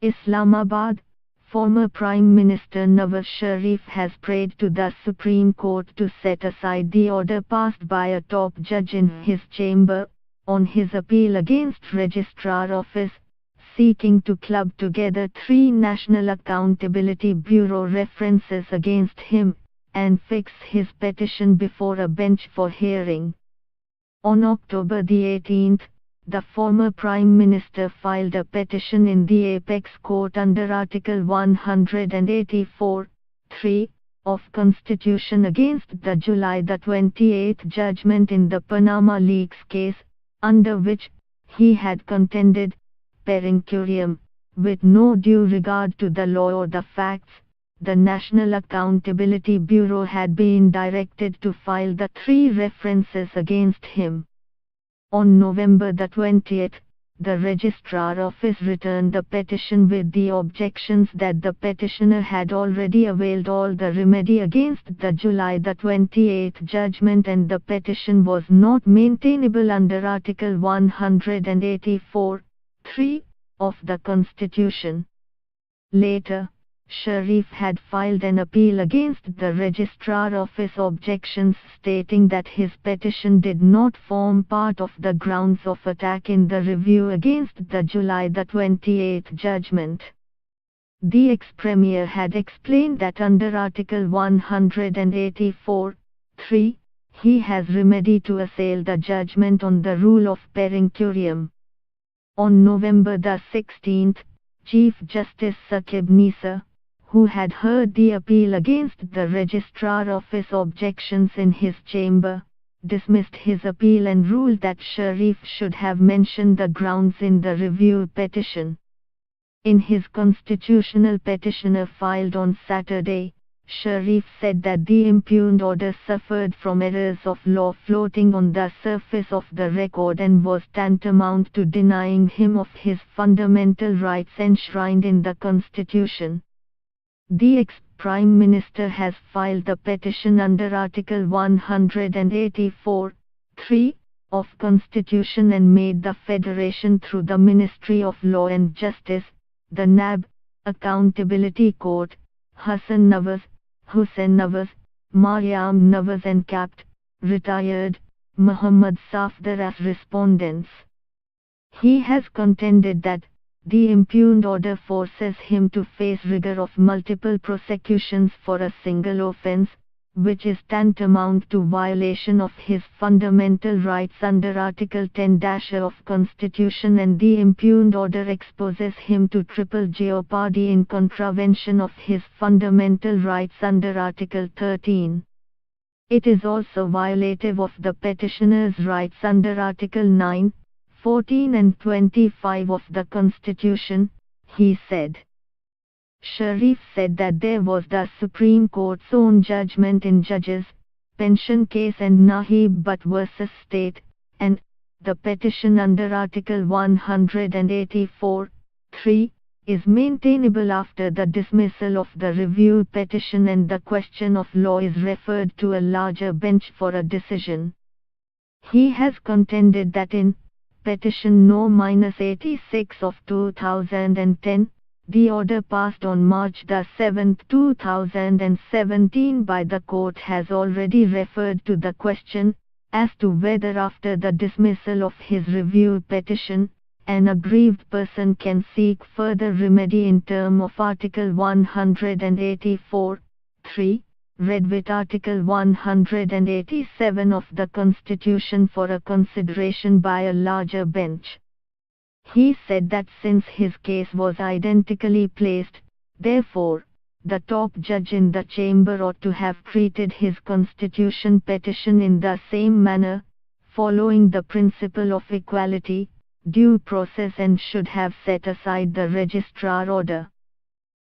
Islamabad, former Prime Minister Nawaz Sharif has prayed to the Supreme Court to set aside the order passed by a top judge in his chamber, on his appeal against Registrar Office, seeking to club together 3 National Accountability Bureau references against him, and fix his petition before a bench for hearing. On October the 18th, the former Prime Minister filed a petition in the Apex Court under Article 184(3) of Constitution against the July 28 judgment in the Panama Leaks case, under which he had contended, per incuriam, with no due regard to the law or the facts, the National Accountability Bureau had been directed to file the 3 references against him. On November 20th, the Registrar Office returned the petition with the objections that the petitioner had already availed all the remedy against the July 28 judgment and the petition was not maintainable under Article 184(3) of the Constitution. Later, Sharif had filed an appeal against the Registrar Office objections stating that his petition did not form part of the grounds of attack in the review against the July 28 judgment. The ex-premier had explained that under Article 184(3), he has remedy to assail the judgment on the rule of per incuriam. On November 16th, Chief Justice Saqib Nisar, who had heard the appeal against the Registrar Office objections in his chamber, dismissed his appeal and ruled that Sharif should have mentioned the grounds in the review petition. In his constitutional petitioner filed on Saturday, Sharif said that the impugned order suffered from errors of law floating on the surface of the record and was tantamount to denying him of his fundamental rights enshrined in the Constitution. The ex-Prime Minister has filed the petition under Article 184(3) of Constitution and made the Federation through the Ministry of Law and Justice, the NAB, Accountability Court, Hussein Nawaz, Maryam Nawaz and Capt. Retired, Muhammad Safdar as respondents. He has contended that the impugned order forces him to face rigor of multiple prosecutions for a single offense, which is tantamount to violation of his fundamental rights under Article 10-A of Constitution, and the impugned order exposes him to triple jeopardy in contravention of his fundamental rights under Article 13. It is also violative of the petitioner's rights under Article 9, 14 and 25 of the Constitution, he said. Sharif said that there was the Supreme Court's own judgment in Judges, Pension Case and Nahib Butt vs. State, and the petition under Article 184(3) is maintainable after the dismissal of the review petition and the question of law is referred to a larger bench for a decision. He has contended that in Petition No-86 of 2010, the order passed on March 7, 2017 by the court has already referred to the question, as to whether after the dismissal of his review petition, an aggrieved person can seek further remedy in terms of Article 184(3), read with Article 187 of the Constitution for a consideration by a larger bench. He said that since his case was identically placed, therefore, the top judge in the chamber ought to have treated his constitution petition in the same manner, following the principle of equality, due process, and should have set aside the registrar order.